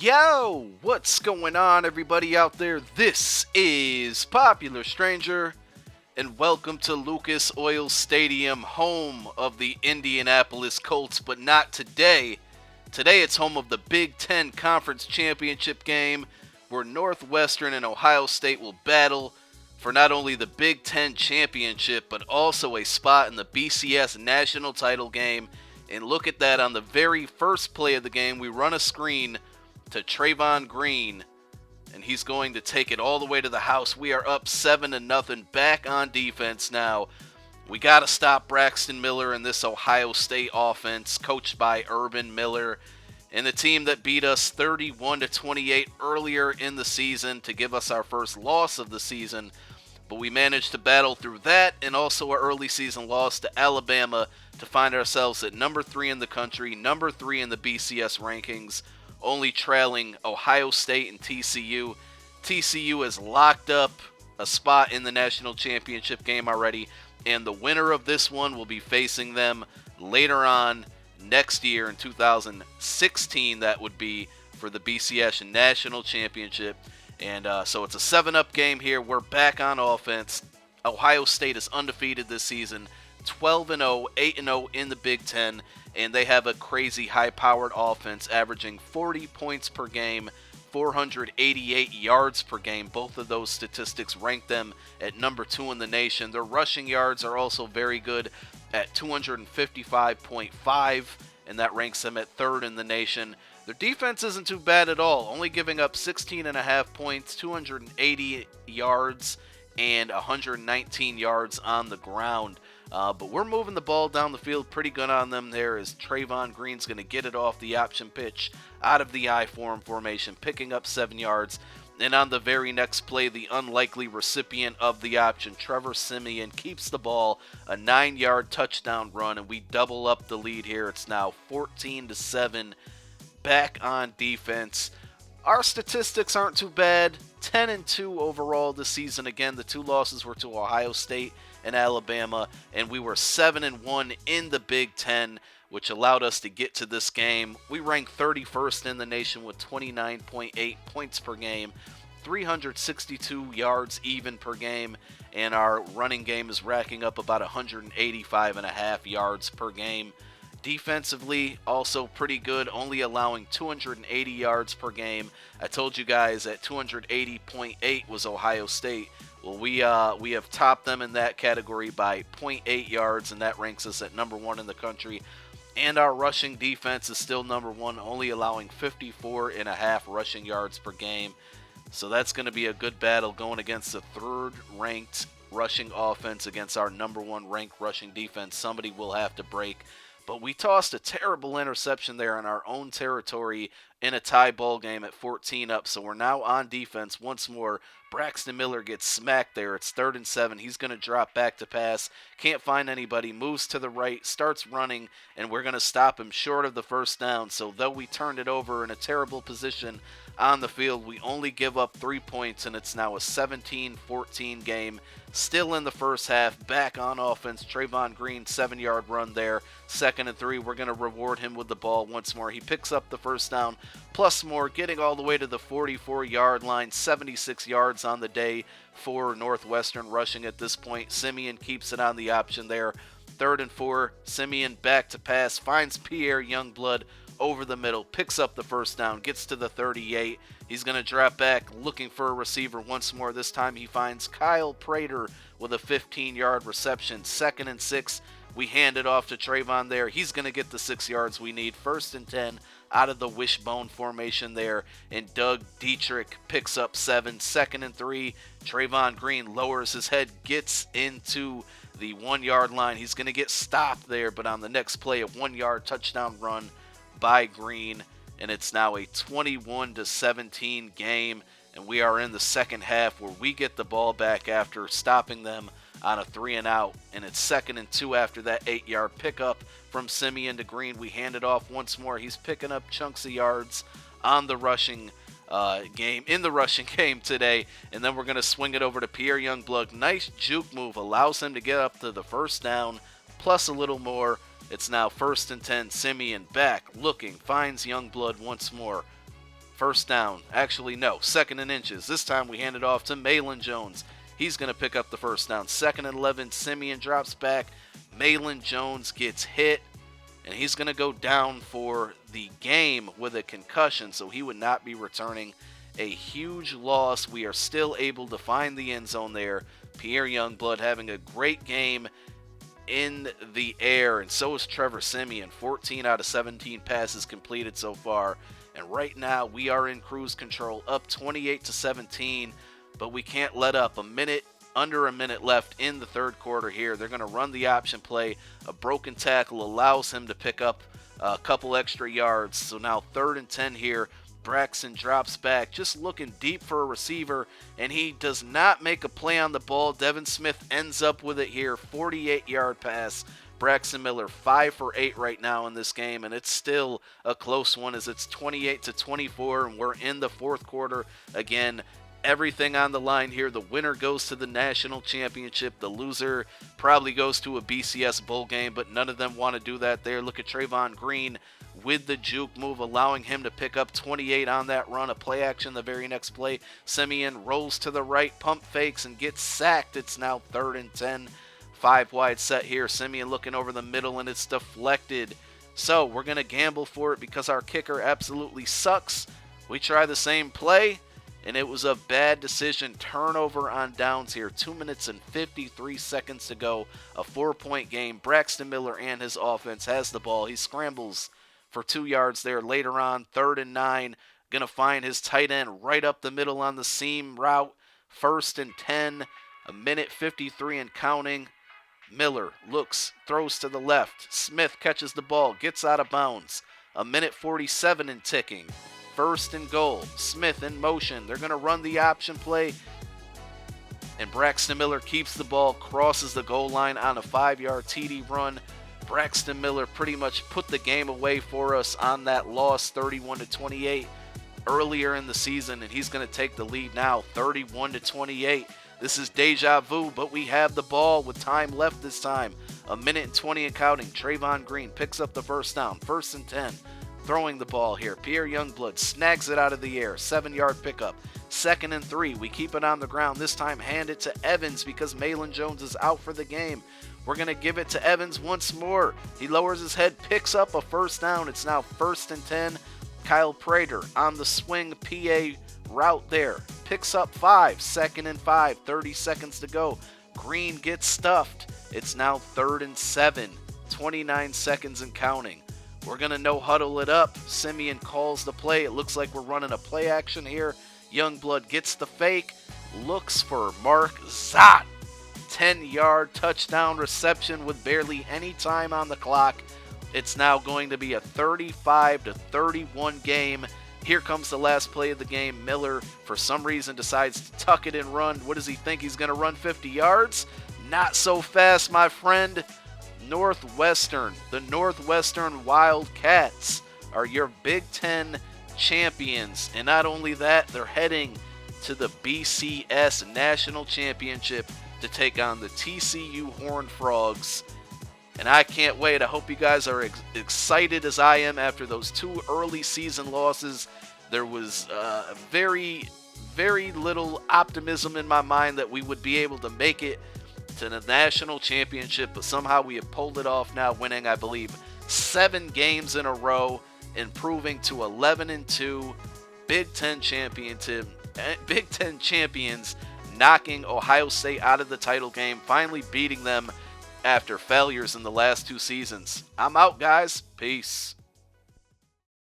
Yo, what's going on, everybody out there? This is Popular Stranger, and welcome to Lucas Oil Stadium, home of the Indianapolis Colts, but not today. Today it's home of the Big Ten Conference Championship game, where Northwestern and Ohio State will battle for not only the Big Ten Championship, but also a spot in the BCS National Title game. And look at that, on the very first play of the game, we run a screen to Trayvon Green, and he's going to take it all the way to the house. We are up 7-0, back on defense now. We got to stop Braxton Miller and this Ohio State offense, coached by Urban Miller, and the team that beat us 31-28 earlier in the season to give us our first loss of the season. But we managed to battle through that, and also an early season loss to Alabama to find ourselves at number 3 in the country, number 3 in the BCS rankings, only trailing Ohio State and TCU. TCU has locked up a spot in the national championship game already, and the winner of this one will be facing them later on next year in 2016. That would be for the BCS national championship. And so it's a 7-up game here. We're back on offense. Ohio State is undefeated this season, 12-0, 8-0 in the Big Ten, and they have a crazy high-powered offense averaging 40 points per game, 488 yards per game. Both of those statistics rank them at number 2 in the nation. Their rushing yards are also very good at 255.5, and that ranks them at 3rd in the nation. Their defense isn't too bad at all, only giving up 16.5 points, 280 yards, and 119 yards on the ground. But we're moving the ball down the field pretty good on them there, as Trayvon Green's going to get it off the option pitch out of the I-form formation, picking up 7 yards. And on the very next play, the unlikely recipient of the option, Trevor Siemian, keeps the ball, a 9-yard touchdown run, and we double up the lead here. It's now 14-7, back on defense. Our statistics aren't too bad, 10-2 overall this season. Again, the 2 losses were to Ohio State and Alabama, and we were 7-1 in the Big Ten, which allowed us to get to this game. We ranked 31st in the nation with 29.8 points per game, 362 yards even per game, and our running game is racking up about 185.5 yards per game. Defensively, also pretty good, only allowing 280 yards per game. I told you guys that 280.8 was Ohio State. Well, we have topped them in that category by 0.8 yards, and that ranks us at number 1 in the country. And our rushing defense is still number 1, only allowing 54.5 rushing yards per game. So that's going to be a good battle going against the 3rd-ranked rushing offense against our number 1 ranked rushing defense. Somebody will have to break. But we tossed a terrible interception there in our own territory in a tie ball game at 14-up. So we're now on defense once more. Braxton Miller gets smacked there. It's 3rd and 7. He's going to drop back to pass. Can't find anybody. Moves to the right. Starts running. And we're going to stop him short of the first down. So though we turned it over in a terrible position on the field, we only give up 3 points. And it's now a 17-14 game. Still in the first half, back on offense. Trayvon Green, 7-yard run there. 2nd and 3. We're going to reward him with the ball once more. He picks up the first down, plus more, getting all the way to the 44-yard line. 76 yards on the day for Northwestern rushing at this point. Siemian keeps it on the option there. 3rd and 4. Siemian back to pass, finds Pierre Youngblood over the middle, picks up the first down, gets to the 38. He's going to drop back looking for a receiver once more. This time he finds Kyle Prater with a 15-yard reception. 2nd and 6. We hand it off to Trayvon there. He's going to get the 6 yards we need. 1st and 10 out of the wishbone formation there. And Doug Dietrich picks up 7. 2nd and 3. Trayvon Green lowers his head, gets into the 1-yard line. He's going to get stopped there, but on the next play, a 1-yard touchdown run by Green, and it's now a 21-17 game, and we are in the second half where we get the ball back after stopping them on a 3-and-out, and it's 2nd and 2 after that 8-yard pickup from Siemian to Green. We hand it off once more. He's picking up chunks of yards on the rushing game today, and then we're going to swing it over to Pierre Youngblood. Nice juke move, allows him to get up to the first down, plus a little more. It's now 1st and 10. Siemian back, looking, finds Youngblood once more. First down. Actually, no. 2nd and inches. This time we hand it off to Malin Jones. He's going to pick up the first down. 2nd and 11. Simeon drops back. Malin Jones gets hit, and he's going to go down for the game with a concussion, so he would not be returning. A huge loss. We are still able to find the end zone there. Pierre Youngblood having a great game in the air, and so is Trevor Simeon. 14 out of 17 passes completed so far, and right now we are in cruise control, up 28-17, but we can't let up. Under a minute left in the third quarter here. They're going to run the option play. A broken tackle allows him to pick up a couple extra yards, so now 3rd and 10 here. Braxton drops back, just looking deep for a receiver, and he does not make a play on the ball. Devin Smith ends up with it here, 48-yard pass. Braxton Miller 5 for 8 right now in this game, and it's still a close one as it's 28-24, and we're in the fourth quarter. Again, everything on the line here. The winner goes to the national championship. The loser probably goes to a BCS bowl game, but none of them want to do that there. Look at Trayvon Green with the juke move, allowing him to pick up 28 on that run. A play action the very next play. Simeon rolls to the right, pump fakes, and gets sacked. It's now 3rd and 10. 5 wide set here. Simeon looking over the middle, and it's deflected. So we're going to gamble for it because our kicker absolutely sucks. We try the same play, and it was a bad decision. Turnover on downs here. 2 minutes and 53 seconds to go. A 4-point game. Braxton Miller and his offense has the ball. He scrambles for 2 yards there. Later on, 3rd and 9. Going to find his tight end right up the middle on the seam route. 1st and 10. A minute 53 and counting. Miller looks, throws to the left. Smith catches the ball, gets out of bounds. A minute 47 and ticking. 1st and goal. Smith in motion. They're going to run the option play. And Braxton Miller keeps the ball, crosses the goal line on a 5-yard TD run. Braxton Miller pretty much put the game away for us on that loss, 31-28 earlier in the season, and he's going to take the lead now, 31-28. This is deja vu, but we have the ball with time left this time. A minute and 20 and counting. Trayvon Green picks up the first down, 1st and 10. Throwing the ball here. Pierre Youngblood snags it out of the air, 7-yard pickup. 2nd and 3. We keep it on the ground. This time hand it to Evans because Malin Jones is out for the game. We're going to give it to Evans once more. He lowers his head, picks up a first down. It's now 1st and 10. Kyle Prater on the swing PA route there. Picks up 5. 2nd and 5. 30 seconds to go. Green gets stuffed. It's now 3rd and 7. 29 seconds and counting. We're going to no-huddle it up. Simeon calls the play. It looks like we're running a play action here. Youngblood gets the fake. Looks for Mark Zott. 10-yard touchdown reception with barely any time on the clock. It's now going to be a 35-31 game. Here comes the last play of the game. Miller, for some reason, decides to tuck it and run. What does he think? He's going to run 50 yards? Not so fast, my friend. The Northwestern Wildcats are your Big Ten champions. And not only that, they're heading to the BCS National Championship to take on the TCU Horned Frogs. And I can't wait. I hope you guys are excited as I am after those 2 early season losses. There was very, very little optimism in my mind that we would be able to make it to the national championship, but somehow we have pulled it off now, winning, I believe, 7 games in a row, improving to 11-2, Big Ten champions, knocking Ohio State out of the title game, finally beating them after failures in the last 2 seasons. I'm out, guys. Peace.